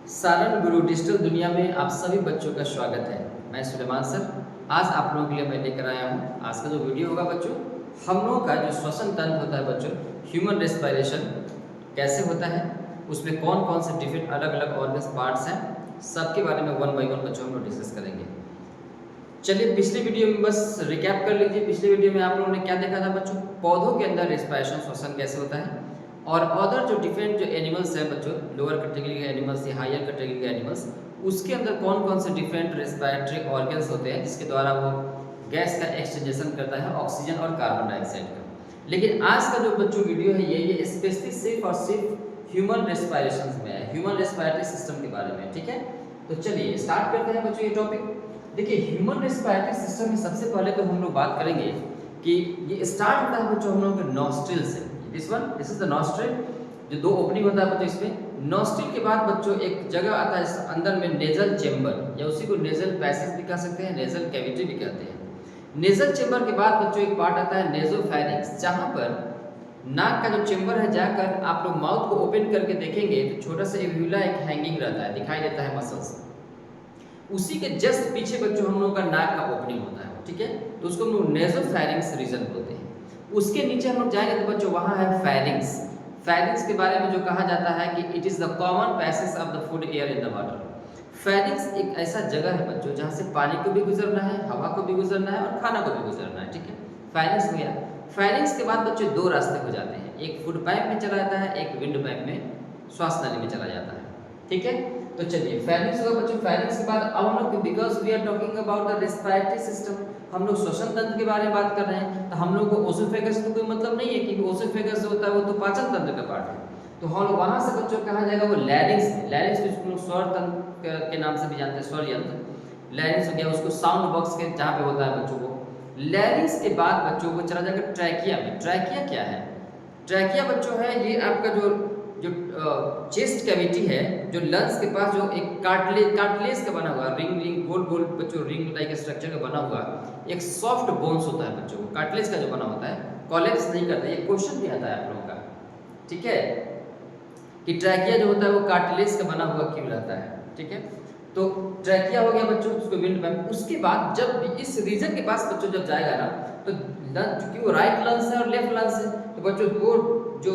सारण गुरु digital दुनिया में आप सभी बच्चों का स्वागत है। मैं सुलेमान सर आज आप लोगों के लिए मैं लेकर आया हूँ। आज का जो वीडियो होगा बच्चों, हम लोगों का जो श्वसन तंत्र होता है बच्चों, ह्यूमन रेस्पिरेशन कैसे होता है, उसमें कौन कौन से डिफरेंट अलग अलग ऑर्गन्स पार्ट्स हैं, सबके बारे में वन बाई वन बच्चों हम लोग डिस्कस करेंगे। चलिए पिछले वीडियो में बस रिकैप कर लीजिए। पिछले वीडियो में आप लोगों ने क्या देखा था बच्चों, पौधों के अंदर रेस्पिरेशन श्वसन कैसे होता है, और अदर जो डिफरेंट जो एनिमल्स हैं बच्चों, लोअर कैटेगरी के एनिमल्स या हायर कैटेगरी के एनिमल्स, उसके अंदर कौन कौन से डिफरेंट रेस्पिरेटरी ऑर्गन्स होते हैं जिसके द्वारा वो गैस का एक्सचेंजेशन करता है, ऑक्सीजन और कार्बन डाइऑक्साइड का। लेकिन आज का जो बच्चों वीडियो है ये स्पेशली सिर्फ और सिर्फ ह्यूमन रेस्पिरेशन में है, ह्यूमन रेस्पिरेटरी सिस्टम के बारे में। ठीक है, तो चलिए स्टार्ट करते हैं बच्चों ये टॉपिक। देखिए ह्यूमन रेस्पिरेटरी सिस्टम में सबसे पहले तो हम लोग बात करेंगे कि ये स्टार्ट होता है बच्चों हम लोगों के नॉस्ट्रिल से। दिस इज द नॉस्ट्रिल, जो दो ओपनिंग होता है बच्चों इसमें। नॉस्ट्रिल के बाद बच्चों एक जगह आता है जिस अंदर में नेजल चेंबर, या उसी को नेजल पैसेज भी कह सकते हैं, नेजल कैविटी भी कहते हैं। नेजल चेंबर के बाद बच्चों एक पार्ट आता है नेजोफैरिंक्स, जहां पर नाक का जो चेंबर है जाकर आप लोग माउथ को ओपन करके देखेंगे तो छोटा सा एल्वियोला एक हैंगिंग रहता है, दिखाई देता है मसल्स। उसी के जस्ट पीछे बच्चों हम लोग का नाक का ओपनिंग होता है। ठीक है, तो उसको हम लोग नेजोफैरिंक्स रीजन बोलते हैं। उसके नीचे हम लोग जाएंगे तो बच्चों वहां है फेरिंग्स। फेरिंग्स के बारे में जो कहा जाता है कि it is the common passage of the food air in the water. Pharynx एक ऐसा जगह है बच्चों जहां से पानी को भी गुजरना है, हवा को भी गुजरना है और खाना को भी गुजरना है। ठीक है, फेरिंग्स हो गया। फेरिंग्स के बाद बच्चों दो रास्ते हो जाते हैं, एक फूड पाइप में चला जाता है, एक विंड पाइप में श्वास नली में चला जाता है। ठीक है, तो चलिए फेरिंग्स होगा बच्चों। फेरिंग्स के बाद अब हम लोग because we are talking about the respiratory system, हम लोग श्वसन तंत्र के बारे में बात कर रहे हैं, तो हम लोग को ओसोफेगस से तो कोई मतलब नहीं है कि ओसोफेगस जो होता है वो तो पाचन तंत्र का पार्ट है। तो हम लोग वहां से बच्चों कहा जाएगा वो लैरिंग्स में। लैरिंग्स को हम लोग स्वर तंत्र के नाम से भी जानते हैं, स्वर यंत्र। लैरिंग्स हो गया, उसको साउंड बॉक्स के जहाँ पे होता है बच्चों को। लैरिंग्स के बाद बच्चों को चला जाएगा ट्रैकिया में। ट्रैकिया क्या है? ट्रैकिया बच्चों है ये आपका जो चेस्ट कैविटी है, जो लंग्स के पास जो एक कार्टिलेज का बना हुआ रिंग गोल गोल बच्चों रिंग लाइक स्ट्रक्चर का बना हुआ एक सॉफ्ट बोन्स होता है बच्चों को, कार्टिलेज का जो बना होता है, कोलैप्स नहीं करता। ये क्वेश्चन भी आता है आप लोगों का, ठीक है, कि ट्रैकिया जो होता है वो कार्टिलेज का बना हुआ क्यों रहता है। ठीक है, तो ट्रैकिया हो गया बच्चों, उसको विंड पाइप। उसके बाद जब इस रीजन के पास बच्चों जब जाएगा ना, तो लंग्स, क्योंकि वो राइट लंग्स है और लेफ्ट लंग्स है, तो बच्चों वो जो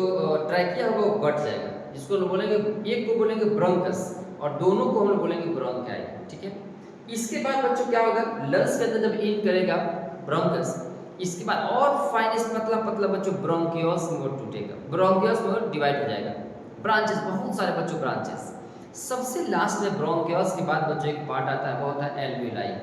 ट्रैकिया होगा वो बढ़ जाएगा, जिसको हम बोलेंगे, एक को बोलेंगे ब्रोंकस और दोनों को हम लोग बोलेंगे ब्रोंकाई। ठीक है, इसके बाद बच्चों क्या होगा, लंग्स के अंदर जब इन करेगा ब्रोंकस, इसके बाद और फाइनेस्ट पतला पतला बच्चों ब्रोंकियोल्स में टूटेगा, ब्रोंकियोल्स में डिवाइड हो जाएगा, ब्रांचेस, बहुत सारे बच्चों ब्रांचेस। सबसे लास्ट में ब्रोंकियोल्स के बाद बच्चों एक पार्ट आता है, वो होता है एल्वियोलाई।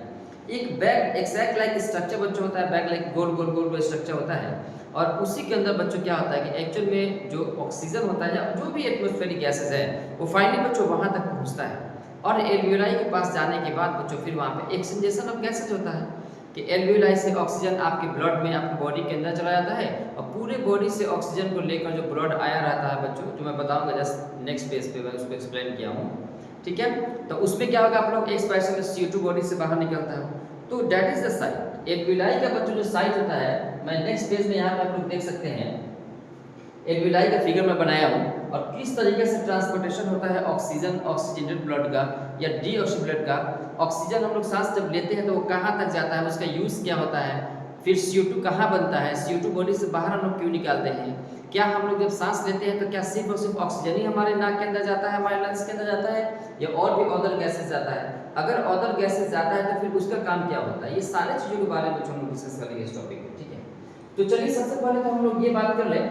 एक बैग एक्सैक्ट लाइक स्ट्रक्चर बच्चों होता है, बैग लाइक गोल गोल गोल गोल स्ट्रक्चर होता है, और उसी के अंदर बच्चों क्या होता है कि एक्चुअल में जो ऑक्सीजन होता है या जो भी एटमॉस्फेरिक गैसेस है वो फाइनली बच्चों वहां तक पहुंचता है, और एल्वियोलाई के पास जाने के बाद बच्चों फिर वहां पे एक्सचेंजेशन ऑफ गैसेज होता है कि एल्वियोलाई से ऑक्सीजन आपके ब्लड में, आपकी बॉडी के अंदर चला जाता है, और पूरे बॉडी से ऑक्सीजन को लेकर जो ब्लड आया रहता है बच्चों, जो मैं बताऊंगा जस्ट नेक्स्ट पेज पे मैं उसको एक्सप्लेन किया हूँ। ठीक है, तो उसमें क्या होगा, आप लोग एक्सपायरेशन में CO2 बॉडी से बाहर निकलता है, तो that is the site. Alveoli का बच्चों जो साइट होता है, मैं नेक्स्ट पेज में यहाँ पे आप लोग देख सकते हैं, एल्वियोलाई का फिगर मैं बनाया हूँ, और किस तरीके से ट्रांसपोर्टेशन होता है ऑक्सीजन, ऑक्सीजनेटेड ब्लड का या डीऑक्सीब्लेट का। ऑक्सीजन हम लोग सांस जब लेते हैं तो वो कहाँ तक जाता है, उसका यूज क्या होता है, फिर CO2 कहाँ बनता है, CO2 बॉडी से बाहर हम लोग क्यों निकालते हैं, क्या हम लोग जब सांस लेते हैं तो क्या सिर्फ और सिर्फ ऑक्सीजन ही हमारे नाक के अंदर जाता है, हमारे लंग्स के अंदर जाता है, या और भी अदर गैसेस जाता है। अगर अदर गैसेस जाता है तो फिर उसका काम क्या होता है, ये सारे चीज़ों के बारे में हम लोग डिस्कस करेंगे इस टॉपिक में। ठीक है, तो चलिए सबसे पहले तो हम लोग ये बात कर लें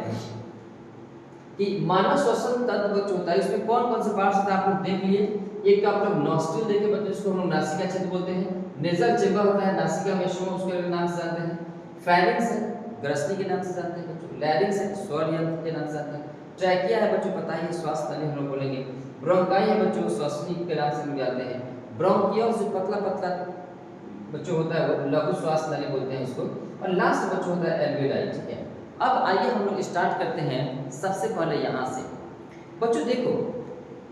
कि मानव श्वसन तंत्र बच्चों होता है, इसमें कौन कौन से पार्ट्स होता है आप लोग देख लिए। एक तो आप लोग नॉस्ट्रिल देखे बच्चों, जिसको हम लोग नासिका क्षेत्र बोलते हैं, नेजल चेंबर होता है, नासिका में शो उसके नाम से जानते हैं, फेरिंग्स है, ग्रसनी के नाम से जानते हैं बच्चों, लैरिंग्स है, स्वर यंत्र के नाम से जानते हैं, ट्रैकिया है बच्चों पता ही है, श्वास नली हम लोग बोलेंगे, ब्रोंकाई है बच्चों, श्वसनी के नाम से हम जानते हैं, ब्रोंकियोल्स जो पतला पतला बच्चों होता है वो लघु श्वास नली बोलते हैं उसको, और लास्ट बच्चों होता है एल्वियोलाई। ठीक है, अब आइए हम लोग स्टार्ट करते हैं सबसे पहले यहाँ से। बच्चों देखो,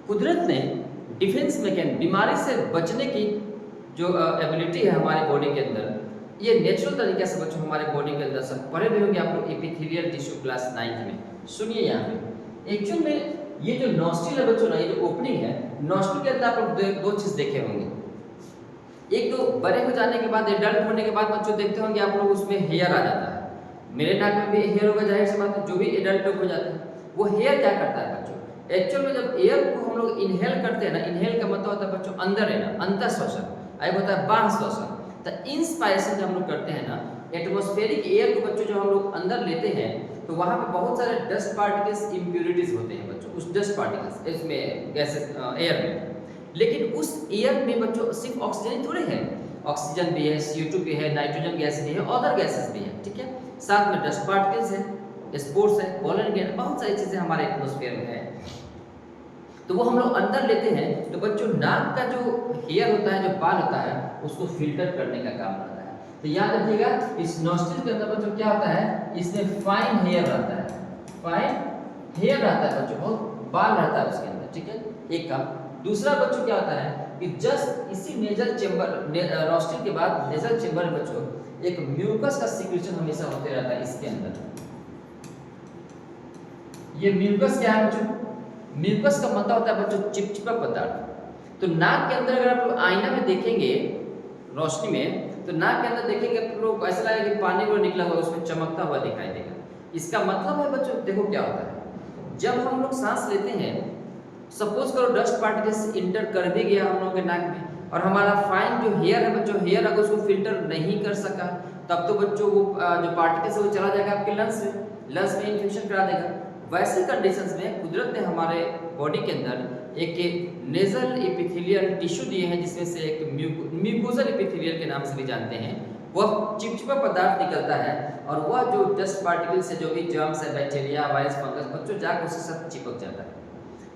कुदरत ने डिफेंस मैकेनिज्म, बीमारी से बचने की जो एबिलिटी है हमारे बॉडी के अंदर, ये नेचुरल तरीके से बच्चों हमारे बॉडी के अंदर सब पढ़े हुए होंगे आप लोग एपिथेलियल टिश्यू क्लास 9 में। सुनिए यहाँ पे, एक्चुअल में ये जो नॉस्ट्रिल है बच्चों ना, ये जो ओपनिंग है नॉस्ट्रिल के अंदर आप लोग दो चीज देखे होंगे। एक तो बड़े हो जाने के बाद, एडल्ट होने के बाद बच्चों देखते होंगे आप लोग उसमें हेयर आ जाता है। मेरे नाक में भी हेयर होगा, जाहिर सी बात है, जो भी एडल्ट लोग हो जाते हैं वो हेयर क्या करता है बच्चों, एक्चुअल में जब एयर को हम लोग इनहेल करते हैं ना, इनहेल का मतलब होता है बच्चों अंदर है ना, अंतर श्वसन, एक होता है बाह्य श्वसन। तो इंस्पायरेशन जब हम लोग करते हैं ना, एटमॉस्फेरिक एयर को बच्चों जब हम लोग अंदर लेते हैं तो वहां पे बहुत सारे डस्ट पार्टिकल्स, इम्प्यूरिटीज होते हैं बच्चों, उस डस्ट पार्टिकल्स इसमें गैसेस एयर में। लेकिन उस एयर में बच्चों सिर्फ ऑक्सीजन थोड़े है, ऑक्सीजन भी है, CO2 भी है, नाइट्रोजन गैस भी है, अदर गैसेस भी है, ठीक है, साथ में डस्ट पार्टिकल्स है, स्पोर्स है, पोलन ग्रेन, बहुत सारी चीजें हमारे एटमॉस्फेयर में है। तो वो हम लोग अंदर लेते हैं। तो बच्चों नाक का जो हेयर होता है, जो बाल होता है, उसको फिल्टर करने का काम करता है। तो याद रखिएगा इस नॉस्ट्रिल के अंदर बच्चों क्या होता है, इसमें फाइन हेयर रहता है, फाइन हेयर रहता है बच्चों, बहुत बाल रहता है उसके अंदर, ठीक है, एक काम। दूसरा बच्चों क्या होता है कि जस्ट इसी नेजल चेंबर, नॉस्ट्रिल के बाद नेजल चेंबर में बच्चों एक म्यूकस का सिक्रेशन हमेशा होते रहता है इसके अंदर। ये म्यूकस क्या है बच्चों, म्यूकस का मतलब होता है बच्चों चिपचिपा पदार्थ। तो नाक के अंदर अगर आप लोग आईना में देखेंगे रोशनी में, तो नाक के अंदर देखेंगे आप लोग ऐसा लगेगा कि पानी वो निकला हुआ उसमें चमकता हुआ दिखाई देगा। इसका मतलब है बच्चों देखो क्या होता है, जब हम लोग सांस लेते हैं, सपोज करो डस्ट पार्टिकल्स इंटर कर भी गया हम लोग के नाक में, और हमारा फाइन जो हेयर है बच्चों, हेयर अगर उसको फिल्टर नहीं कर सका, तब तो बच्चों वो जो पार्टिकल्स है वो चला जाएगा आपके लंग्स में, लंग्स में इन्फेक्शन करा देगा। वैसे कंडीशंस में कुदरत ने हमारे बॉडी के अंदर एक नेजल एपिथेलियल टिश्यू दिए हैं, जिसमें से एक म्यूकोजल एपिथेलियल के नाम से भी जानते हैं, वह चिपचिपा पदार्थ निकलता है, और वह जो डस्ट पार्टिकल से जो भी जर्म्स है, बैक्टीरिया, वायरस, फंगस, बच्चों जाकर उसके साथ चिपक जाता है।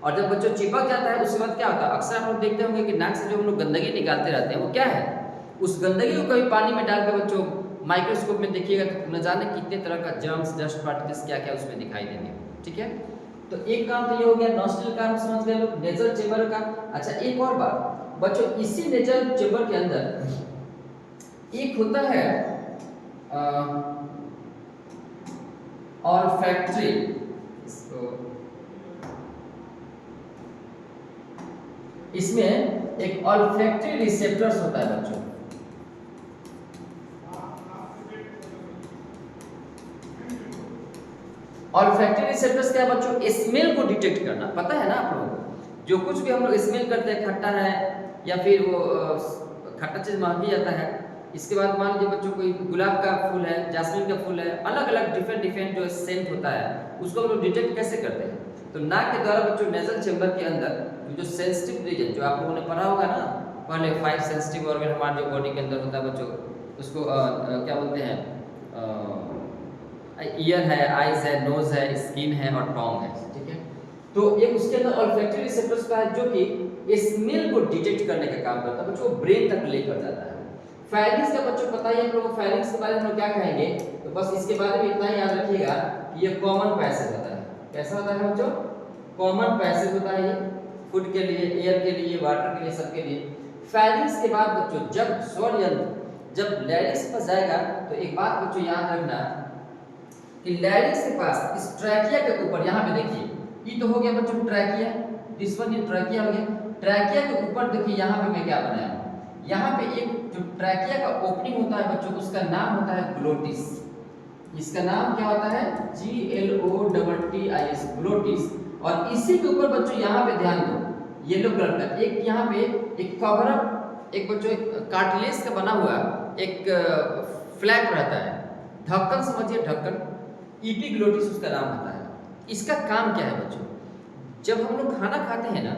और जब बच्चों चिपक जाता है उसके बाद क्या होता है, अक्सर हम लोग देखते होंगे कि नाक से जो हम लोग गंदगी निकालते रहते हैं वो क्या है, उस गंदगी को कभी पानी में डाल के बच्चों माइक्रोस्कोप में देखिएगा तो न जाने कितने तरह का जर्म्स, डस्ट पार्टिकल्स क्या क्या उसमें दिखाई देंगे, ठीक है। तो एक काम तो ये हो गया नॉस्ट्रिल का, हम समझ गए लोग, नेजल चेंबर का। अच्छा एक और बात बच्चों, इसी नेजल चेंबर के अंदर एक होता है ऑल्फैक्टरी, इसको इसमें एक ऑल्फैक्टरी रिसेप्टर्स होता है बच्चों। ऑल्फैक्टरी रिसेप्टर्स क्या है बच्चों, स्मेल को डिटेक्ट करना, पता है ना आप लोगों को, जो कुछ भी हम लोग स्मेल करते हैं, खट्टा है या फिर वो खट्टा चीज महक जाता है, इसके बाद मान लीजिए बच्चों कोई गुलाब का फूल है, जासमीन का फूल है, अलग अलग डिफरेंट डिफरेंट जो सेंट होता है, उसको हम लोग डिटेक्ट कैसे करते हैं, तो नाक के द्वारा बच्चों नेजल चेंबर के अंदर जो सेंसिटिव रीजन, जो आप लोगों ने पढ़ा होगा ना पहले, 5 सेंसिटिव ऑर्गन हमारे जो बॉडी के अंदर होता है बच्चों, उसको क्या बोलते हैं, ईयर है, आईज है, नोज है, स्किन है और टॉन्ग है, ठीक है। तो एक उसके अंदर ऑल्फैक्टरी रिसेप्टर्स का है जो कि स्मेल को डिटेक्ट करने का काम करता है बच्चों, ब्रेन तक लेकर जाता है। फेरिंग्स का बच्चों पता ही हम लोग को, फेरिंग्स के बारे में हम लोग क्या कहेंगे, तो बस इसके बारे में इतना ही याद रखिएगा कि ये कॉमन पैसेज होता है। कैसा होता है बच्चों, कॉमन पैसेज होता है ये, फूड के लिए, एयर के लिए, वाटर के लिए, सबके लिए। फेरिंग्स के बाद बच्चों जब स्वर यंत्र जब लैरिंक्स पर जाएगा, तो एक बात बच्चों याद रखना कि लैरिंक्स के पास इस ट्रैकिया के ऊपर, यहाँ पे देखिए, ये तो हो गया बच्चों ट्रैकिया, दिस वन ये ट्रैकिया हो गया। ट्रैकिया के ऊपर देखिए यहाँ पे मैं क्या बनाया हूँ, यहाँ पे एक जो ट्रैकिया का ओपनिंग होता है बच्चों, उसका नाम होता है ग्लोटिस। इसका नाम क्या होता है, GLOTTIS, ग्लोटिस। और इसी के ऊपर बच्चों यहाँ पे ध्यान दो, येलो कलर का एक यहाँ पे एक कवर अप, एक बच्चों एक कार्टिलेज का बना हुआ एक फ्लैप रहता है, ढक्कन समझिए, ढक्कन, एपिग्लोटिस उसका नाम होता है। इसका काम क्या है बच्चों, जब हम लोग खाना खाते हैं ना,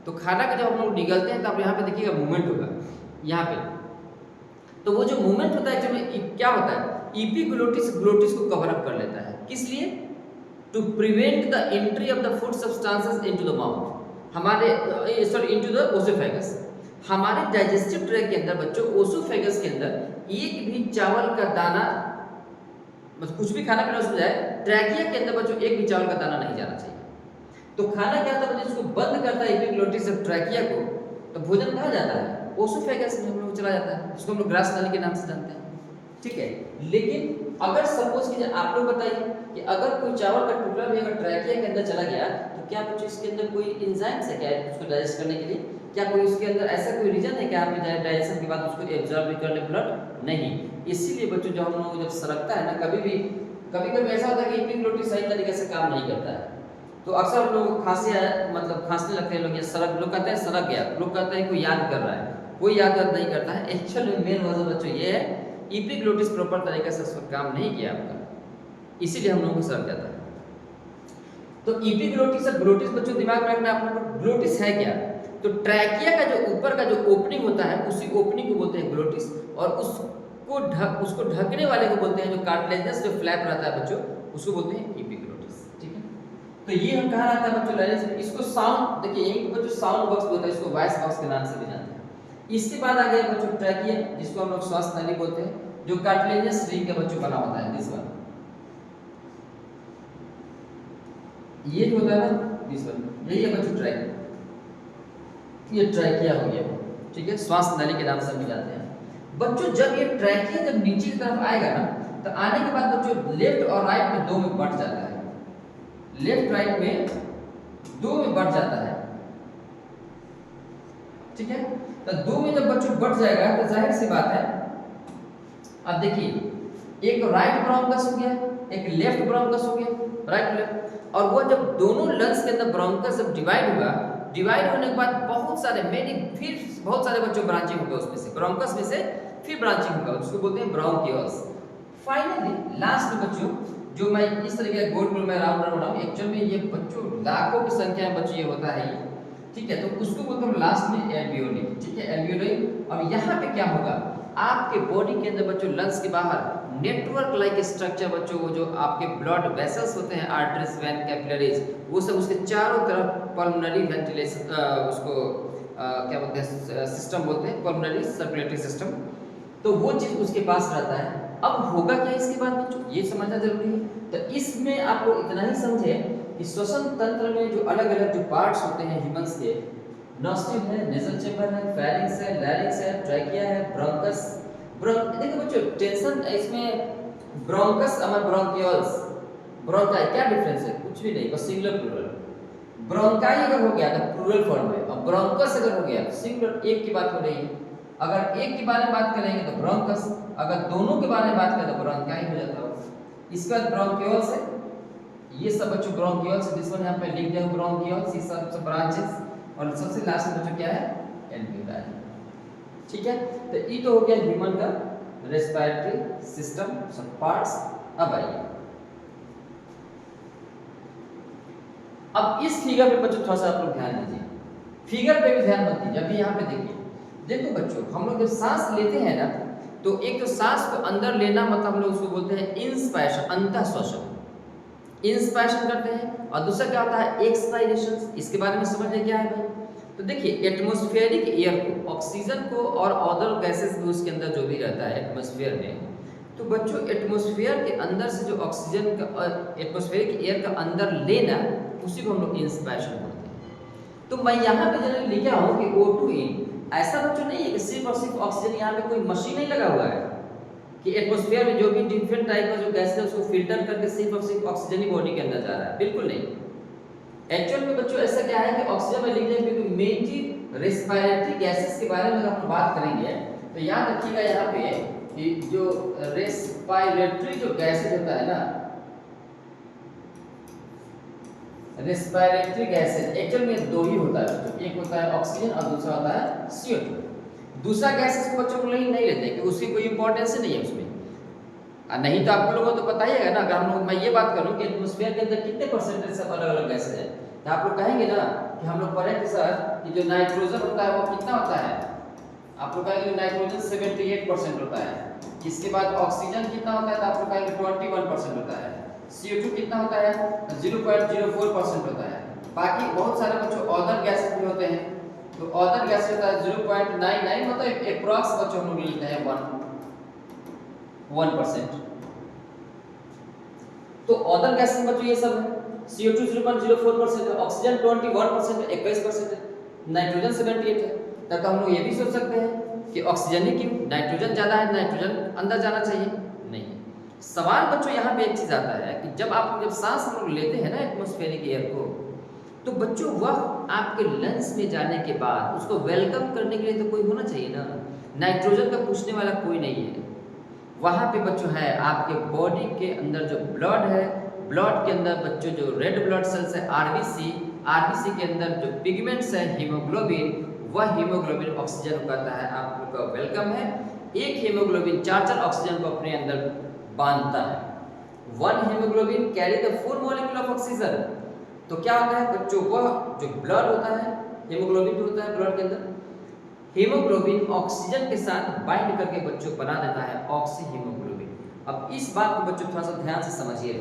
तो खाना का जब हम लोग निगलते हैं तो आप यहाँ पे देखिएगा मूवमेंट होगा यहाँ पे, तो वो जो मूवमेंट होता है एक्चुअली क्या होता है, एपिग्लोटिस ग्लोटिस को कवर अप कर लेता है। किस लिए, to prevent the entry of the food substances into the mouth, हमारे सॉरी इनटू द ओसोफेगस, हमारे डाइजेस्टिव ट्रैक्ट के अंदर बच्चों, ओसोफेगस के अंदर एक भी चावल का दाना, बस कुछ भी खाना पीना उसमें जाए, ट्रैकिया के अंदर बच्चों एक भी चावल का दाना नहीं जाना चाहिए। तो खाना क्या होता है बच्चों, इसको बंद करता है एपिग्लोटिस ऑफ ट्रैकिया को, तो भोजन कहाँ जाता है, ओसोफेगस में हम लोग चला जाता है, उसको हम लोग ग्रास नाली के नाम से जानते हैं, ठीक है। लेकिन अगर सपोज कीजिए आप लोग बताइए कि अगर कोई चावल का टुकड़ा भी अगर ट्रैकिया के अंदर चला गया तो क्या बच्चों इसके अंदर कोई एंजाइम्स है क्या उसको डाइजेस्ट करने के लिए? क्या कोई उसके अंदर ऐसा कोई रीजन है कि आप डाइजेशन के बाद उसको एब्जॉर्ब भी कर ले ब्लड? नहीं। इसीलिए बच्चों जो हम लोग जब सरकता है ना, कभी कभी ऐसा होता है कि एपिग्लोटिस सही तरीके से काम नहीं करता है, तो अक्सर हम लोग खांसी मतलब खांसने लगते हैं लोग, ये सड़क, लोग कहते हैं सड़क गया, लोग कहते हैं कोई याद कर रहा है, कोई याद नहीं करता है। एक्चुअल में मेन वजह बच्चों ये है एपिग्लोटिस प्रॉपर तरीके से उसका काम नहीं किया आपका, इसीलिए हम लोगों को सड़क जाता है। तो एपिग्लोटिस और ग्लोटिस बच्चों दिमाग में रखना आप लोग। ग्लोटिस है क्या? तो ट्रैकिया का जो ऊपर का जो ओपनिंग होता है उसी ओपनिंग को बोलते हैं ग्लोटिस, और उसको ढकने वाले को बोलते हैं, जो कार्टिलेजनस जो फ्लैप रहता है बच्चों उसको बोलते हैं एपिग्लोटिस। ठीक है, तो ये हम कहाँ रहता है बच्चों? लाइनेज। इसको साउंड देखिए, यही बच्चों साउंड बॉक्स होता है, इसको वॉइस बॉक्स के नाम से भी जानते हैं। इसके बाद आ गया बच्चों ट्रैकिया, जिसको हम लोग श्वास नली बोलते हैं, जो कार्टिलेजनस रिंग का बच्चों बना होता है। दिस वन, ये जो होता है ना, दिस वन, यही है बच्चों ट्रैकिया। ये ट्रैकिया हो गया, ठीक है, श्वास नली के नाम से हम जानते हैं बच्चों। जब ये ट्रैकिया जब नीचे की तरफ आएगा ना, तो आने के बाद बच्चों लेफ्ट और राइट में दो में बढ़ जाता है, लेफ्ट राइट में दो में बढ़ जाता है। ठीक है, तो दो में जब बच्चों बढ़ जाएगा तो जाहिर सी बात है, अब देखिए एक राइट ब्रोंकस हो गया, एक लेफ्ट ब्रोंकस हो गया, राइट लेफ्ट, और वो जब दोनों लंग्स के अंदर ब्रोंकस जब डिवाइड हुआ, डिवाइड होने के बाद बहुत सारे फिर बहुत सारे बच्चों ब्रांचिंग होगा उसमें से, ब्रोंकस में से फिर ब्रांचिंग होगा, उसको बोलते हैं ब्रोंकियोल्स। फाइनली लास्ट में बच्चों जो मैं इस तरीके का गोल में राउंड बना हूं, एक्चुअल में ये बच्चों लाखों की संख्या में बच्चों ये होता है ये, ठीक है, तो उसको बोलते हैं लास्ट में एल्वियोली। ठीक है, एल्वियोली। अब यहाँ पे क्या होगा, आपके बॉडी के अंदर बच्चों लंग्स के बाहर नेटवर्क लाइक स्ट्रक्चर बच्चों, वो जो आपके ब्लड वेसल्स होते हैं, आर्टरीज, वेन, कैपिलरीज, वो सब उसके चारों तरफ पल्मोनरी वेंटिलेशन, उसको क्या बोलते हैं, सिस्टम बोलते हैं, पल्मोनरी सर्कुलेटरी सिस्टम, तो वो चीज उसके पास रहता है। अब होगा क्या इसके बाद बच्चों, ये समझना जरूरी है। तो इसमें आप लोग इतना ही समझे कि श्वसन तंत्र में जो अलग अलग जो पार्ट्स होते हैं ह्यूमंस के, नॉस्ट्रिल है, नेजल चेंबर है, फेरिंक्स है, लैरिंक्स है, ट्रैकिया है, ब्रोंकस। देखो बच्चों टेंशन इसमें ब्रोंकस और ब्रोंकियोल्स, ब्रोंकाई क्या डिफरेंस है? कुछ भी नहीं, बस सिंगुलर प्लूरल। ब्रोंकाई अगर हो गया तो प्लूरल फॉर्म में, और ब्रोंकस अगर हो गया तो सिंगुलर, एक की बात हो रही है। अगर एक के बारे में बात करेंगे तो ब्रोंकस, अगर दोनों के बारे में बात करें तो ब्रोंकाई हो जाता है। इसके बाद ब्रोंकियोल्स है, ये सब बच्चों ब्रोंकियोल्स, जिस पर यहाँ पे लिख दिया ब्रोंकियोल्स, ये सब ब्रांचेस, और सबसे लास्ट में बच्चों क्या है, एल्वियोलाई। ठीक है, तो ये तो हो गया ह्यूमन का रेस्पिरेटरी सिस्टम सब पार्ट्स। अब आइए, अब इस फिगर पे बच्चों थोड़ा सा आप लोग ध्यान दीजिए, फिगर पे भी ध्यान मत दीजिए। अभी यहाँ पे देखिए, देखो बच्चों हम लोग जब सांस लेते हैं ना, तो एक तो सांस को अंदर लेना मतलब हम लोग उसको बोलते हैं इंस्पायरेशन, अंतः श्वसन, इंस्पायरेशन करते हैं, और दूसरा क्या होता है, एक्सपायरेशन। इसके बारे में समझिए क्या है भाई। तो देखिए एटमॉस्फेरिक एयर को, ऑक्सीजन को और अदर गैसेस भी उसके अंदर जो भी रहता है एटमॉस्फेयर में, तो बच्चों एटमॉस्फेयर के अंदर से जो ऑक्सीजन का एटमॉस्फेरिक एयर का अंदर लेना, उसी को हम लोग इंस्पायरेशन बोलते हैं। तो मैं यहाँ पे जनरली लिखा हूँ कि O2 इन, ऐसा बच्चों नहीं है कि सिर्फ और सिर्फ ऑक्सीजन, यहाँ पे कोई मशीन नहीं लगा हुआ है कि एटमॉस्फेयर में जो भी डिफरेंट टाइप का जो गैस है उसको फिल्टर करके सिर्फ और सिर्फ ऑक्सीजन ही बॉडी के अंदर जा रहा है, बिल्कुल नहीं। एक्चुअल में बच्चों ऐसा क्या है कि ऑक्सीजन में लिख दें, क्योंकि मेनली रेस्पिरेटरी गैसेस के बारे में अगर हम बात करेंगे तो याद रखिएगा यहाँ पे कि जो रेस्पिरेटरी जो गैसेस होता है ना, रेस्पिरेटरी गैसेस एक्चुअल में दो ही होता है बच्चों, एक होता है ऑक्सीजन और दूसरा होता है CO2। दूसरा गैसेस को बच्चों को नहीं लेते कि उसकी कोई इंपॉर्टेंस नहीं है उसमें, नहीं तो आप लोगों को तो पता ही है ना। अगर हम लोग मैं ये बात करूं कि एटमॉस्फेयर के अंदर कितने परसेंटेज सब अलग अलग गैसेस हैं, तो आप लोग कहेंगे ना कि हम लोग पढ़े कि सर कि जो नाइट्रोजन होता है वो कितना होता है, आप लोग कहेंगे नाइट्रोजन 78% होता है। इसके बाद ऑक्सीजन कितना होता है, तो आप लोग कहेंगे 21% होता है। CO2 कितना होता है, 0.04% होता है। बाकी बहुत सारे बच्चों अदर गैसेस भी होते हैं, तो अदर गैस होता है 0.99, मतलब एप्रोक्स बच्चों हम लोग लेते हैं 1%। तो अदर गैसेस में बच्चों ये सब है, CO2 0.04% है, ऑक्सीजन 21% है, 21% है, नाइट्रोजन 78 है। तब तो हम लोग ये भी सोच सकते हैं कि ऑक्सीजन ही क्यों, नाइट्रोजन ज़्यादा है, नाइट्रोजन अंदर जाना चाहिए, नहीं। सवाल बच्चों यहाँ पे एक चीज आता है कि जब सांस हम लोग लेते हैं ना एटमॉस्फेरिक एयर को, तो बच्चों वह आपके लंग्स में जाने के बाद उसको वेलकम करने के लिए तो कोई होना चाहिए ना। नाइट्रोजन का पूछने वाला कोई नहीं है। वहाँ पे बच्चों है आपके बॉडी के अंदर जो ब्लड है, ब्लड के अंदर बच्चों जो रेड ब्लड सेल्स है आरबीसी, आरबीसी के अंदर जो पिगमेंट्स है हीमोग्लोबिन, वह हीमोग्लोबिन ऑक्सीजन को कहता है आप लोग का वेलकम है। एक हीमोग्लोबिन चार ऑक्सीजन को अपने अंदर बांधता है। One haemoglobin carry the 4 molecule of oxygen. तो क्या होता है बच्चों, वह जो ब्लड होता है, हीमोग्लोबिन जो होता है ब्लड के अंदर, हीमोग्लोबिन ऑक्सीजन के साथ बाइंड करके बच्चों बना देता है ऑक्सी हीमोग्लोबिन। अब इस बात को बच्चों थोड़ा सा ध्यान से समझिए।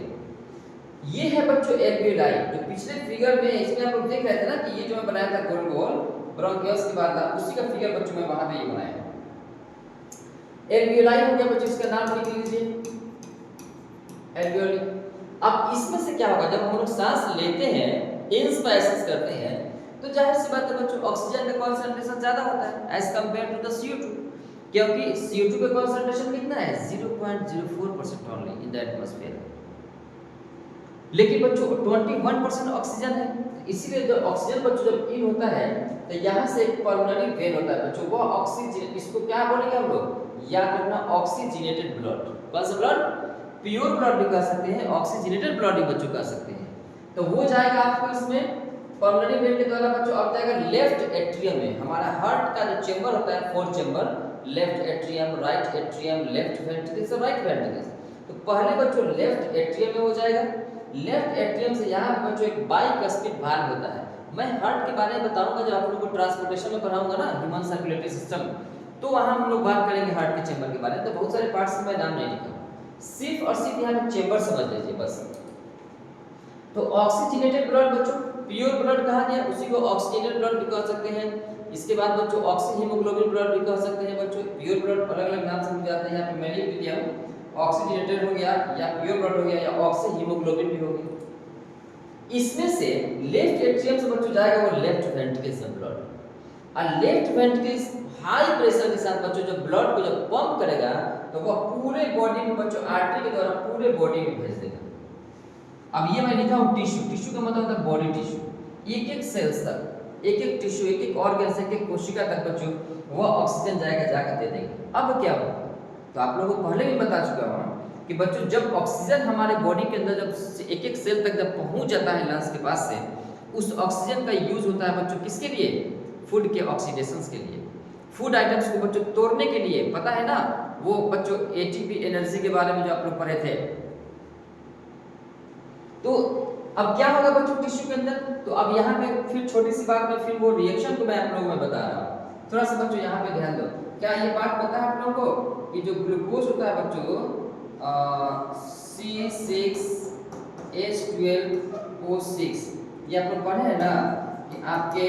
ये है बच्चों एल्वियोलाई, जो पिछले फिगर में इसमें आप लोग देख रहे थे ना कि ये जो मैं बनाया था गोल गोल ब्रोंकियल्स के बाद उसी का फिगर बच्चों में वहां पे ये बनाया। एल्वियोलाई हो गया बच्चों, इसका नाम लिख लीजिए एल्वियोली। अब इसमें से क्या होगा, जब हम लोग सांस लेते हैं, इंस्पायरेशन करते हैं, तो जाहिर सी बात है बच्चों ऑक्सीजन का कंसंट्रेशन ज्यादा होता है as compare to the CO2, क्योंकि CO2 का कंसंट्रेशन कितना है 0.04% ओनली इन द एटमॉस्फेयर। लेकिन बच्चों 21% ऑक्सीजन है, इसीलिए जो ऑक्सीजन बच्चों जब इन होता है तो यहाँ से एक पल्मोनरी वेन होता है बच्चों, वो ऑक्सीजन, इसको क्या बोलेंगे हम लोग, याद रखना ऑक्सीजनेटेड ब्लड। कौन सा ब्लड, प्योर ब्लड भी कह सकते हैं, ऑक्सीजनेटेड ब्लड भी बच्चों कह सकते हैं। तो वो जाएगा आपको इसमें पल्मोनरी वेन के द्वारा बच्चों, अब जाएगा लेफ्ट एट्रियम में। हमारा हार्ट का जो चेंबर होता है 4 chamber, left atrium, right atrium, left ventricle, right ventricle. तो पहले बच्चों लेफ्ट एट्रियम में हो जाएगा। लेफ्ट एट्रियम से यहाँ पे बच्चों एक बाइकस्पिड वाल्व होता है। मैं हार्ट के बारे में बताऊंगा जब आप लोगों को ट्रांसपोर्टेशन में पढ़ाऊंगा ना ह्यूमन सर्कुलेटरी सिस्टम, तो वहां हम लोग बात करेंगे हार्ट के चेंबर के बारे में। तो बहुत सारे पार्ट्स में नाम नहीं लिखा, सिर्फ और सिर्फ यहाँ पे चेंबर समझ लीजिए बस। तो ऑक्सीजनेटेड ब्लड बच्चों, प्योर ब्लड कहा गया, उसी को ऑक्सीजनेटेड ब्लड भी कह सकते हैं। इसके बाद बच्चों ऑक्सी हीमोग्लोबिन ब्लड भी कह सकते हैं बच्चों। प्योर ब्लड अलग अलग नाम से मिल जाते हैं, यहाँ पे मैंने भी दिया हूँ, ऑक्सीजनेटेड हो गया या प्योर ब्लड हो गया या ऑक्सी हीमोग्लोबिन भी हो गया। इसमें से लेफ्ट एट्रियम से बच्चों जाएगा वो लेफ्ट वेंट्रिकल से ब्लड, और लेफ्ट वेंट्रिकल हाई प्रेशर के साथ बच्चों जब ब्लड को जब पंप करेगा तो वह पूरे बॉडी में बच्चों आर्टरी के द्वारा पूरे बॉडी में भेज देगा। अब ये मैं लिखा हूँ टिश्यू, टिश्यू का मतलब होता है बॉडी टिश्यू, एक एक सेल्स तक, एक एक टिश्यू, एक एक ऑर्गन से, एक एक कोशिका तक बच्चों वह ऑक्सीजन जाएगा, जाकर दे देंगे। अब क्या होगा, तो आप लोगों को पहले भी बता चुका हूँ कि बच्चों जब ऑक्सीजन हमारे बॉडी के अंदर जब एक एक सेल तक जब पहुंच जाता है लंग्स के पास से, उस ऑक्सीजन का यूज होता है बच्चों किसके लिए, फूड के ऑक्सीडेशन के लिए, फूड आइटम्स को बच्चों तोड़ने के लिए। पता है ना वो बच्चों एटीपी एनर्जी के बारे में जो आप लोग पढ़े थे। तो अब क्या होगा बच्चों टिश्यू के अंदर, तो अब यहाँ पे फिर छोटी सी बात में फिर वो रिएक्शन को मैं आप लोगों में बता रहा हूँ, थोड़ा सा बच्चों यहाँ पे ध्यान दो। क्या ये बात पता है आप लोगों को कि जो ग्लूकोज होता है बच्चों C6H12O6, ये आप लोग पढ़े हैं ना कि आपके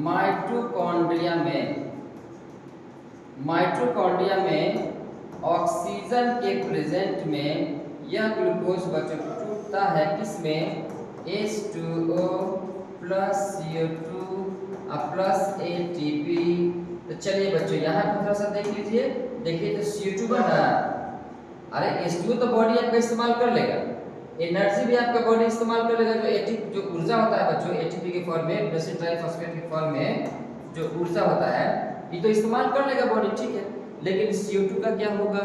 माइटोकॉन्ड्रिया में ऑक्सीजन के प्रेजेंट में यह ग्लूकोज बच्चों टूटता है किसमें, H2O plus CO2 plus ATP। तो चलिए बच्चों यहाँ पे थोड़ा सा देख लीजिए, देखिए तो CO2 बना, अरे H2O तो बॉडी आपका इस्तेमाल कर लेगा, एनर्जी भी आपका बॉडी इस्तेमाल कर लेगा, जो एटीपी जो ऊर्जा होता है बच्चों एटीपी के फॉर्म में, बेसिक ट्राइफॉस्फेट के फॉर्म में जो ऊर्जा होता है ये तो इस्तेमाल कर लेगा बॉडी, ठीक है। लेकिन CO2 का क्या होगा,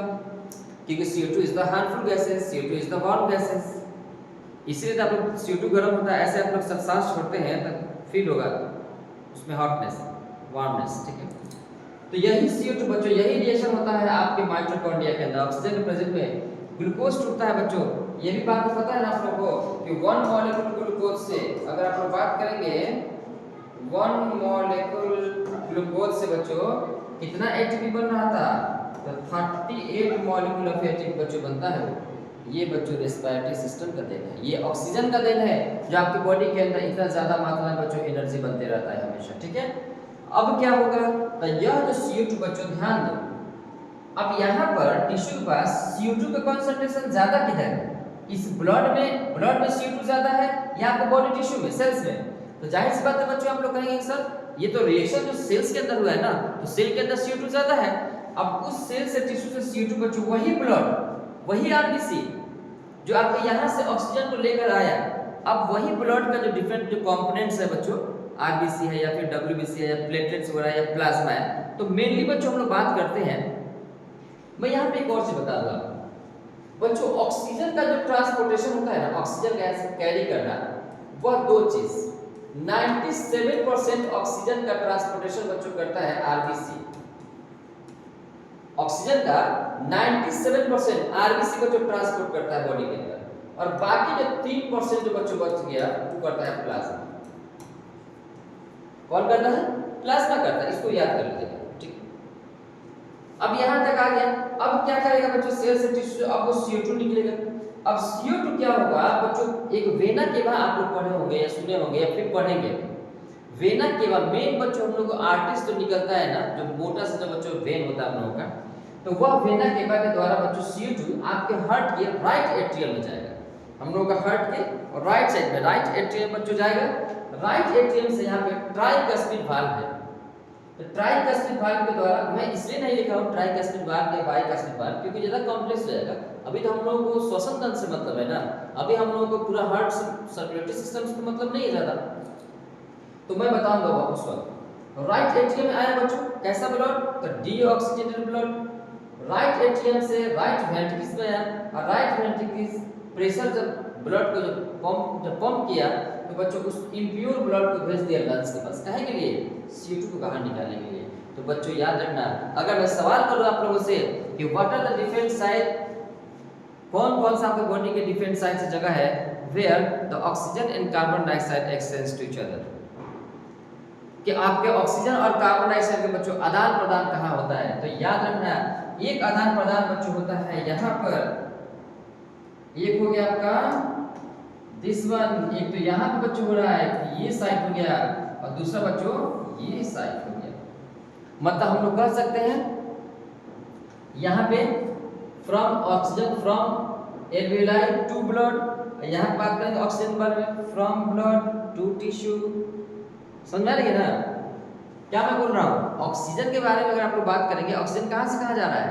क्योंकि CO2 is the harmful gases, CO2 is the warm gases, इसलिए आप लोग CO2 गर्म होता है, ऐसे आप लोग सब सांस छोड़ते हैं तो फील होगा उसमें हॉटनेस, वार्मनेस, ठीक है। तो यही CO2 बच्चों, यही रिएक्शन होता है आपके माइटोकॉन्ड्रिया के अंदर, ऑक्सीजन के प्रेजेंट में ग्लूकोज टूटता है बच्चों। ये भी बात पता है ना आप लोगों को कि 1 मॉलिक्यूल ग्लूकोज से, अगर आप लोग बात करेंगे 1 मॉलिक्यूल ग्लूकोज से बच्चों कितना एटीपी बन रहा था, तो 38 मॉलिक्यूल ऑफ एटीपी बच्चों बनता है। ये बच्चों रेस्पिरेटरी सिस्टम का देन है, ये ऑक्सीजन का देन है जो आपकी बॉडी के अंदर इतना ज्यादा मात्रा में बच्चों एनर्जी बनते रहता है हमेशा, ठीक है। अब क्या होगा, तो यह जो CO2 बच्चों ध्यान दो, अब यहाँ पर टिश्यू के पास CO2 का कंसंट्रेशन ज्यादा किधर है, इस ब्लड में CO2 ज्यादा है या आपको बॉडी टिश्यू में, सेल्स में। तो जाहिर सी बात है बच्चों आप लोग कहेंगे सर ये तो रिएक्शन जो सेल्स के अंदर हुआ है ना, तो सेल के अंदर CO2 ज्यादा है। अब उस सेल से टिश्यू से CO2 बच्चों वही ब्लड वही आरबीसी जो आपके यहाँ से ऑक्सीजन को लेकर आया, अब वही ब्लड का जो डिफरेंट जो कंपोनेंट्स है बच्चों, आरबीसी है या फिर डब्ल्यूबीसी है या प्लेटलेट्स वगैरह है या प्लाज्मा है, तो मेनली बच्चों हम लोग बात करते हैं। मैं यहाँ पे एक और चीज बता दूंगा बच्चों, ऑक्सीजन का जो ट्रांसपोर्टेशन होता है ना, ऑक्सीजन गैस कैरी करना, वह दो चीज 97% ऑक्सीजन का ट्रांसपोर्टेशन बच्चों करता है आरबीसी। ऑक्सीजन का 97% आरबीसी बच्चों ट्रांसपोर्ट करता है बॉडी के अंदर, और बाकी जो 3% जो बच्चों बच गया वो करता है प्लाज्मा। कौन करता है? प्लाज्मा करता है, इसको याद कर लीजिएगा, ठीक है। अब यहां तक आ गया, अब क्या करेगा बच्चों, सेल से टिश्यू, अब वो CO2 निकलेगा। अब CO2 क्या होगा बच्चों, एक वेना केवा आप लोग पढ़े होंगे या सुने होंगे या फिर पढ़ेंगे। वेना केवा मेन बच्चों हम लोग को आर्टिस्ट तो निकलता है ना, जो मोटा सा जो बच्चों वेन होता है हम लोगों का, तो वह वेना केवा के द्वारा बच्चों CO2 आपके हार्ट के राइट एट्रियम में जाएगा। हम लोगों का हार्ट के राइट साइड में राइट एट्रियम बच्चों जाएगा। राइट एट्रियम से यहाँ पे ट्राइकस्पिड वाल्व है, तो ट्राइकस्पिड वाल्व के द्वारा, मैं इसलिए नहीं लिखा हूँ ट्राइकस्पिड वाल्व या बाइकस्पिड वाल्व क्योंकि ज़्यादा कॉम्प्लेक्स हो जाएगा। अभी तो हम लोगों को श्वसन तंत्र से मतलब है ना, अभी हम लोगों को पूरा हार्ट सर्कुलेटरी सिस्टम से मतलब नहीं है ज़्यादा, तो मैं बताऊंगा वो उस वक्त। राइट एट्रियम में आया बच्चों कैसा ब्लड, तो डीऑक्सीजेनेटेड ब्लड। राइट एट्रियम से राइट वेंट्रिकल्स में आया, और राइट वेंट्रिकल्स प्रेशर जब ब्लड को जब पंप किया तो बच्चों उस इम्प्योर ब्लड को भेज दिया लंग्स के पास, काहे के लिए? CO2 को बाहर निकालने के लिए। तो बच्चों याद रखना, अगर मैं सवाल करूं आप लोगों से कि what are the different side, कौन कौन सा आपके बॉडी के डिफरेंट साइड से जगह है where the oxygen and carbon dioxide exchange to each other, कि आपके ऑक्सीजन और कार्बन डाइऑक्साइड के बच्चों आदान प्रदान कहाँ होता है, तो याद रखना एक आदान प्रदान बच्चों होता है यहाँ पर, एक हो गया आपका दिस वन, एक तो यहाँ पे बच्चों हो रहा है कि ये साइड हो गया, और दूसरा बच्चों ये साइड हो गया। मतलब हम लोग कह सकते हैं यहाँ पे from oxygen from alveoli to blood, यहाँ पे बात करेंगे ऑक्सीजन बारे में फ्रॉम ब्लड टू टिश्यू, समझ में आ रही है ना क्या मैं बोल रहा हूँ? ऑक्सीजन के बारे में अगर आप लोग बात करेंगे, ऑक्सीजन कहाँ से कहाँ जा रहा है,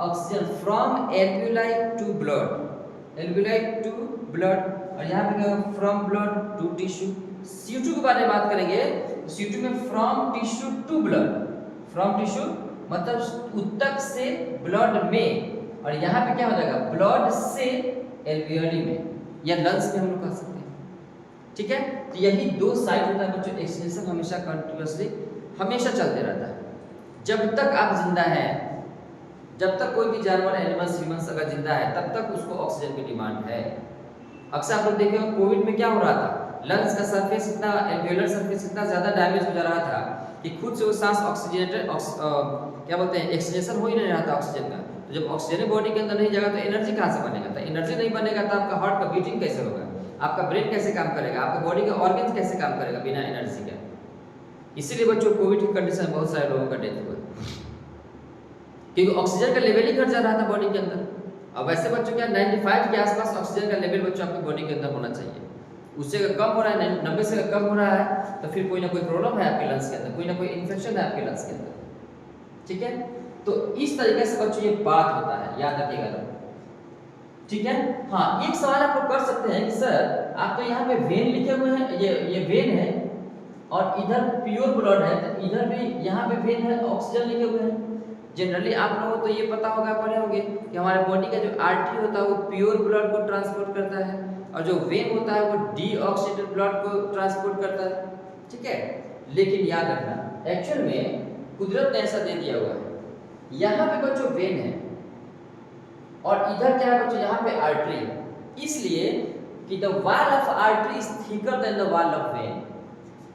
oxygen from alveoli to blood, alveoli to blood, और यहाँ पे क्या from blood to tissue. CO2 के बारे में बात करेंगे, CO2 में from tissue to blood, from tissue मतलब ऊतक से ब्लड में, और यहाँ पे क्या हो जाएगा ब्लड से एल्वियोली में या लंग्स में हम लोग कह सकते हैं, ठीक है। तो यही दो साइड होता है बच्चों, एक्सटेंशन हमेशा कंटिन्यूअसली हमेशा चलते रहता है जब तक आप जिंदा हैं, जब तक कोई भी जानवर एनिमल्स ह्यूमंस अगर जिंदा है तब तक उसको ऑक्सीजन की डिमांड है। अक्सर आप लोग देखे हो कोविड में क्या हो रहा था, लंग्स का सरफेस इतना एल्वियोलर सरफेस इतना ज़्यादा डैमेज हो जा रहा था कि खुद से वो सांस ऑक्सीजनेटेड क्या बोलते हैं एक्सटेंशन हो ही नहीं रहा था ऑक्सीजन का। तो जब ऑक्सीजन बॉडी के अंदर नहीं जाएगा तो एनर्जी कहाँ से बनेगा, तो एनर्जी नहीं बनेगा तो आपका हार्ट का बीटिंग कैसे होगा, आपका ब्रेन कैसे काम करेगा, आपका बॉडी का ऑर्गन कैसे काम करेगा बिना एनर्जी के। इसीलिए बच्चों कोविड की कंडीशन में बहुत सारे लोगों का डेथ हुआ क्योंकि ऑक्सीजन का लेवल ही घट जा रहा था बॉडी के अंदर। अब वैसे बच्चों क्या 95 के आसपास ऑक्सीजन का लेवल बच्चों आपकी बॉडी के अंदर होना चाहिए, उससे अगर कम हो रहा है 90 से अगर कम हो रहा है तो फिर कोई ना कोई प्रॉब्लम है आपके लंग्स के अंदर, कोई ना कोई इन्फेक्शन है आपके लंग्स के अंदर, ठीक है। तो इस तरीके से बच्चों ये बात होता है, याद रखिएगा, ठीक है। हाँ, एक सवाल आप लोग कर सकते हैं कि सर आप तो यहाँ पे वेन लिखे हुए हैं, ये वेन है और इधर प्योर ब्लड है, तो इधर भी यहाँ पे वेन है, ऑक्सीजन लिखे हुए हैं। जनरली आप लोगों को तो ये पता होगा, पढ़े होंगे कि हमारे बॉडी का जो आर्टरी होता है वो प्योर ब्लड को ट्रांसपोर्ट करता है और जो वेन होता है वो डीऑक्सीडेटेड ब्लड को ट्रांसपोर्ट करता है, ठीक है। लेकिन याद रखना एक्चुअल में कुदरत ने ऐसा दे दिया हुआ है, यहाँ पे बच्चों वेन है और इधर क्या है बच्चों, यहाँ पे आर्टरी है, इसलिए कि the wall of artery is thicker than the wall of when.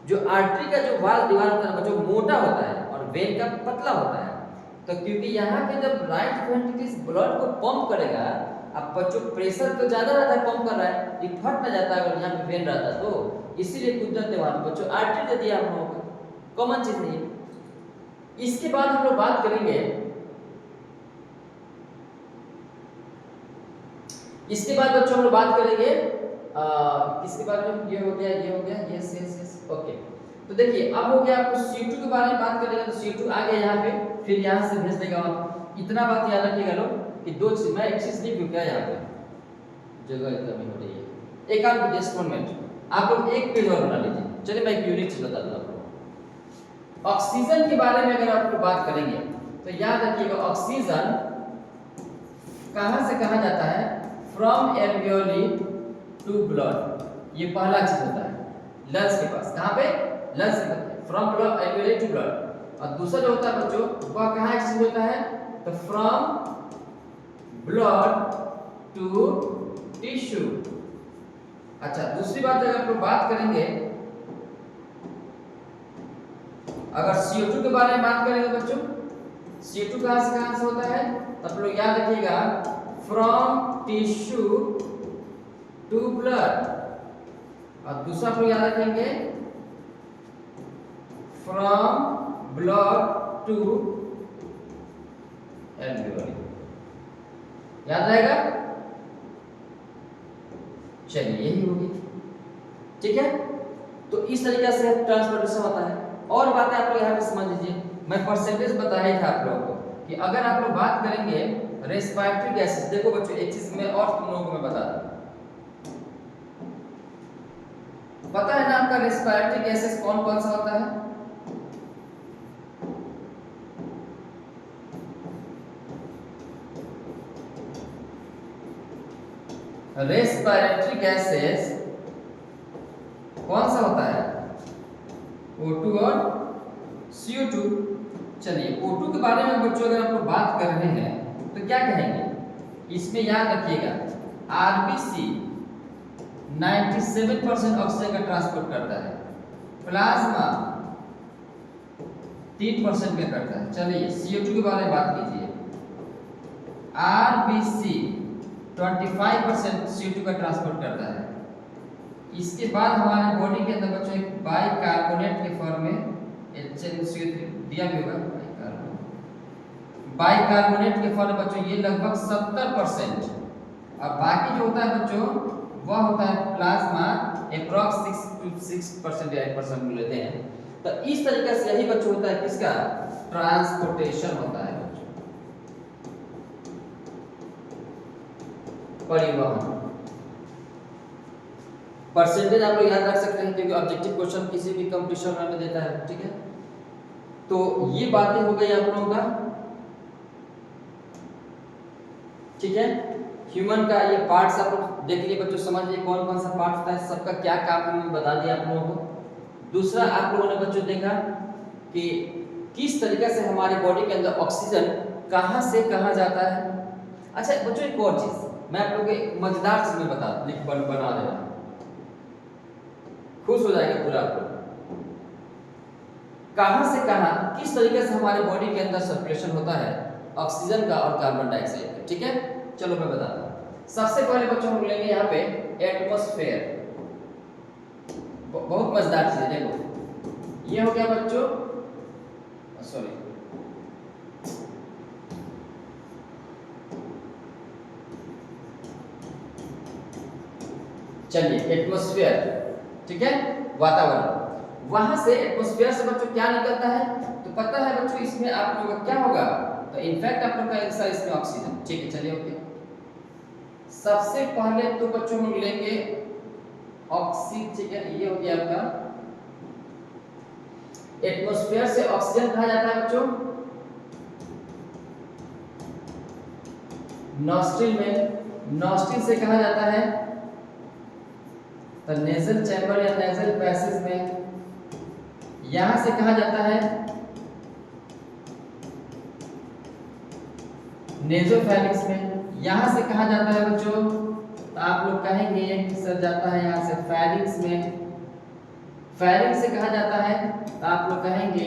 जो आर्टरी का जो वॉल दीवार होता है बच्चों मोटा होता है और वेन का पतला होता है, तो क्योंकि यहाँ पे जब राइट वेंट्रिकल्स ब्लड को पंप करेगा, अब बच्चों प्रेशर तो ज्यादा रहता है, पंप कर रहा है, ये फट ना जाता है अगर यहाँ पे वेन रहता है, तो इसीलिए कुदरत ने वहां बच्चों आर्टरी दे दिया हम लोगों को, कॉमन चीज नहीं है। इसके बाद हम लोग बात करेंगे, इसके बाद बच्चों हम लोग बात करेंगे किसके बारे में, ये हो गया, ये हो गया, यस यस यस, ओके। तो देखिए अब हो गया, आपको CO2 के बारे में बात करेंगे, तो CO2 आ गया यहाँ पे, फिर यहाँ से भेज देगा वहाँ। इतना बात याद रखिएगा लोग कि दो चीज, मैं एक चीज लिख दूं क्या यहाँ पे, जगह कमी हो रही है, एक काम जस्ट 1 मिनट, आप लोग एक पेज और बना लीजिए। चलिए मैं एक यूनिक चीज बता दूं आपको। ऑक्सीजन के बारे में अगर आपको बात करेंगे तो याद रखिएगा, ऑक्सीजन कहां से कहा जाता है, फ्रॉम एल्वियोली टू ब्लड, ये पहला चीज होता है लंग्स के पास, कहां पे, लंग्स के पास, from blood alveoli to blood. और दूसरा जो होता है बच्चों वह कहां एक्सचेंज होता है, तो फ्रॉम ब्लड टू टिश्यू। अच्छा दूसरी बात अगर आप लोग बात करेंगे, अगर CO2 के बारे में बात करेंगे बच्चों, CO2 कहां से होता है, तो आप लोग याद रखिएगा फ्रॉम टिश्यू टू ब्लड। और दूसरा आप लोग याद रखेंगे फ्रॉम ब्लड टू एल्वियोली, याद रहेगा। चलिए यही होगी, ठीक है। तो इस तरीके से ट्रांसपोर्टेशन होता है। और बातें आप लोग यहाँ पे समझ लीजिए, मैं परसेंटेज बताया ही था आप लोगों को कि अगर आप लोग बात करेंगे रेस्पिरेटरी गैसेस, देखो बच्चों एक चीज में और तुम लोगों को मैं बता दूं, पता है ना आपका रेस्पिरेटरी गैसेस कौन कौन सा होता है, रेस्पिरेटरी गैसेस कौन सा होता है, O2 और CO2। चलिए O2 के बारे में बच्चों अगर आप लोग बात कर रहे हैं तो क्या कहेंगे, इसमें याद रखिएगा RBC 97% ऑक्सीजन का ट्रांसपोर्ट करता है, प्लाज्मा 3% का करता है। चलिए CO2 के बारे में बात कीजिए, RBC 25% CO2 का ट्रांसपोर्ट करता है। इसके बाद हमारे बॉडी के अंदर बच्चों एक बाइकार्बोनेट के फॉर्म में HNO3 दिया भी होगा, बाइकार्बोनेट के फॉर्म में बच्चों ये लगभग 70%, और बाकी जो होता है बच्चों वह होता है प्लाज्मा अप्रॉक्स 6% या 8% लेते हैं। तो इस तरीके से यही बच्चों होता है किसका, ट्रांसपोर्टेशन होता है बच्चों, परिवहन। परसेंटेज आप लोग याद रख सकते हैं क्योंकि ऑब्जेक्टिव क्वेश्चन किसी भी कंपटीशन में देता है, ठीक है। तो ये बातें हो गई आप लोगों का, ठीक है। ह्यूमन का ये पार्ट्स आप लोग देख लिए बच्चों, समझ लिए कौन कौन सा पार्ट होता है, सबका क्या काम है मैं बता दिया आप लोगों को। दूसरा आप लोगों ने बच्चों देखा कि किस तरीके से हमारी बॉडी के अंदर ऑक्सीजन कहां से कहां जाता है। अच्छा बच्चों एक और चीज मैं आप लोगों को एक मजेदार चीज में बना दे रहा हूं, खुश हो जाएगा पूरा आप लोग। कहां से कहां किस तरीके से हमारे बॉडी के अंदर सर्कुलेशन होता है ऑक्सीजन का और कार्बन डाइऑक्साइड का, ठीक है। चलो मैं बताता हूं। सबसे पहले बच्चों हम लेंगे यहाँ पे एटमॉस्फेयर, बहुत मजेदार चीज है, देखो ये हो गया बच्चों, सॉरी चलिए एटमॉस्फेयर, ठीक है, वातावरण। वहां से एटमॉस्फेयर से बच्चों क्या निकलता है, तो पता है बच्चों इसमें आप लोगों का क्या होगा, तो इनफैक्ट आप लोग का आंसर इसमें ऑक्सीजन, ठीक है। चलिए ओके, सबसे पहले तो बच्चों हम लेंगे ऑक्सीजन, ठीक है, ये हो गया आपका एटमॉस्फेयर से ऑक्सीजन कहा जाता है बच्चों नॉस्ट्रिल में, नॉस्ट्रिल से कहा जाता है तो नेजल चैम्बर या नेजल पैसेज में, यहां से कहा जाता है नेजोफैरिंक्स में, यहां से कहा जाता है बच्चों तो आप लोग कहेंगे कि सर जाता है यहां से फेरिंक्स में, फेरिंक्स से कहा जाता है तो आप लोग कहेंगे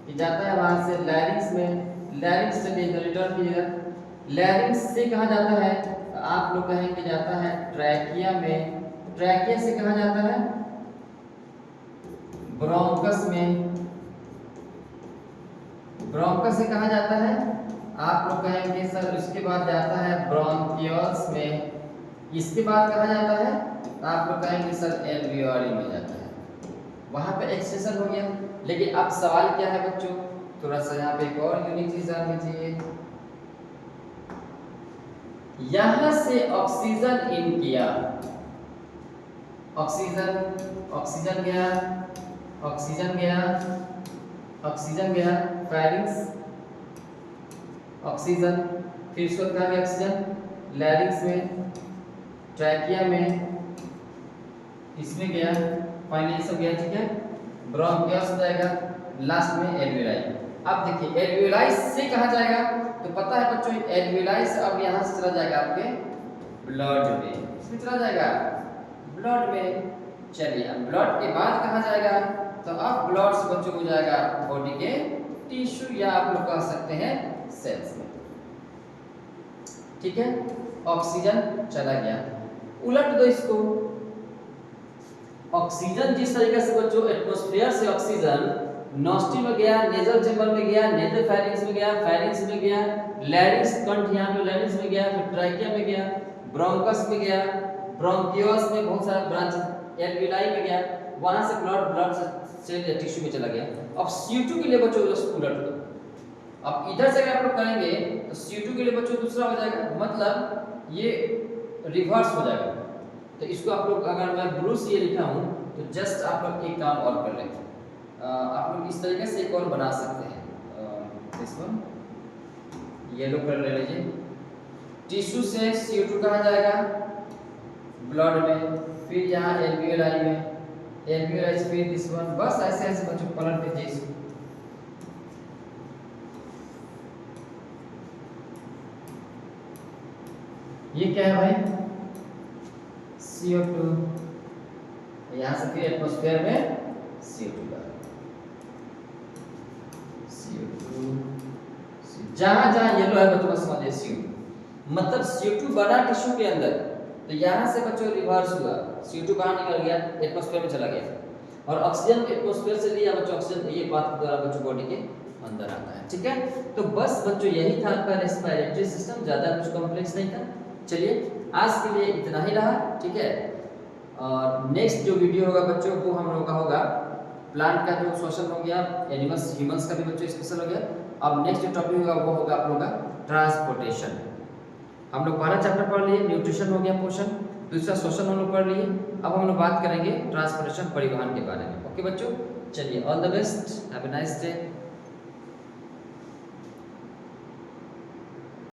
कि जाता है वहां से लैरिंक्स में, लैरिंक्स से रिटर्न कीजिएगा, लैरिंक्स से कहा जाता है तो आप लोग कहेंगे जाता है ट्रैकिया में, ट्रैकिया से कहा जाता है ब्रोंकस में, ब्रोंकस से कहा जाता है आप लोग कहेंगे सर इसके बाद जाता है ब्रोंकियल्स में, इसके बाद कहा जाता है तो आप लोग कहेंगे सर एल्वियोली में जाता है, वहां पे एक्सटेंशन हो गया। लेकिन अब सवाल क्या है बच्चों, थोड़ा सा यहाँ पे एक और यूनिक चीज जान लीजिए, यहां से ऑक्सीजन इन किया, ऑक्सीजन ऑक्सीजन गया, ऑक्सीजन गया, ऑक्सीजन गया फेरिंग्स, ऑक्सीजन, फिर इसको कहा गया ऑक्सीजन लैरिंग्स में, ट्रैकिया में, इसमें गया, फाइनली सब गया, ठीक है। ब्रोंकियस हो जाएगा, लास्ट में एल्वियोलाई। अब देखिए एल्वियोलाई से कहा जाएगा, तो पता है बच्चों एल्वियोलाई से अब यहां से चला जाएगा आपके ब्लड में, इसमें चला जाएगा ब्लड में। चलिए अब ब्लड के बाद कहा जाएगा, तो अब ब्लड से बच्चों हो जाएगा बॉडी के टिश्यू या आप लोग कह सकते हैं सेल्स में, ठीक है। ऑक्सीजन चला गया, उलट दो इसको, ऑक्सीजन जिस तरीके से बच्चों एटमॉस्फेयर से ऑक्सीजन नॉस्ट्रिल में गया, नेजल चैम्बर में गया, नेजल फेरिंग्स में गया, फेरिंग्स में गया, लैरिंग्स कंठ यहाँ पे लैरिंग्स में गया, फिर ट्रैकिया में गया, ब्रोंकस में गया, ब्रोंकियोस में बहुत सारा ब्रांच, एल्वियोलाई में गया, वहां से ब्लड से सेल या टिश्यू में चला गया। अब CO2 के लिए बच्चों उलट दो, अब इधर से अगर आप लोग करेंगे तो CO2 के लिए बच्चों दूसरा हो जाएगा, मतलब ये रिवर्स हो जाएगा। तो इसको आप लोग अगर मैं ब्लू से ये लिखा हूं तो जस्ट आप लोग एक काम और कर लेंगे, आप लोग इस तरीके से एक और बना सकते हैं, इसको येलो कर ले लीजिए। टिश्यू से CO2 कहा जाएगा ब्लड में, फिर यहाँ एल्वियोलाई में, एल्वियोलाई से फिर दिस वन, बस ऐसे ऐसे बच्चों पलट दीजिए इसको। ये क्या है भाई CO2, यहाँ से फिर एटमॉस्फेयर में CO2 का CO2, जहां जहां येलो है बच्चों को समझिए CO2 मतलब CO2 बना टिश्यू के अंदर, तो यहाँ से बच्चों रिवर्स हुआ, CO2 बाहर निकल गया, एटमॉस्फेयर में चला गया, और ऑक्सीजन एटमॉस्फेयर से लिया बच्चों, ऑक्सीजन ये बात द्वारा बच्चों बॉडी के अंदर आता है, ठीक है। तो बस बच्चों यही था आपका रेस्पिरेटरी सिस्टम, ज्यादा कुछ कॉम्प्लेक्स नहीं था। चलिए आज के लिए इतना ही रहा, ठीक है। और नेक्स्ट जो वीडियो होगा बच्चों वो हम लोग का होगा प्लांट का जो श्वसन हो गया, एनिमल्स ह्यूमंस का भी बच्चों स्पेशल हो गया। अब नेक्स्ट जो टॉपिक होगा वो होगा आप लोगों का ट्रांसपोर्टेशन। हम लोग पहला चैप्टर पढ़ लिए, न्यूट्रिशन हो गया पोषण, दूसरा श्वसन हम लोग पढ़ लिए, अब हम लोग बात करेंगे ट्रांसपोर्टेशन परिवहन के बारे में। ओके बच्चों, चलिए all the best, have a nice day.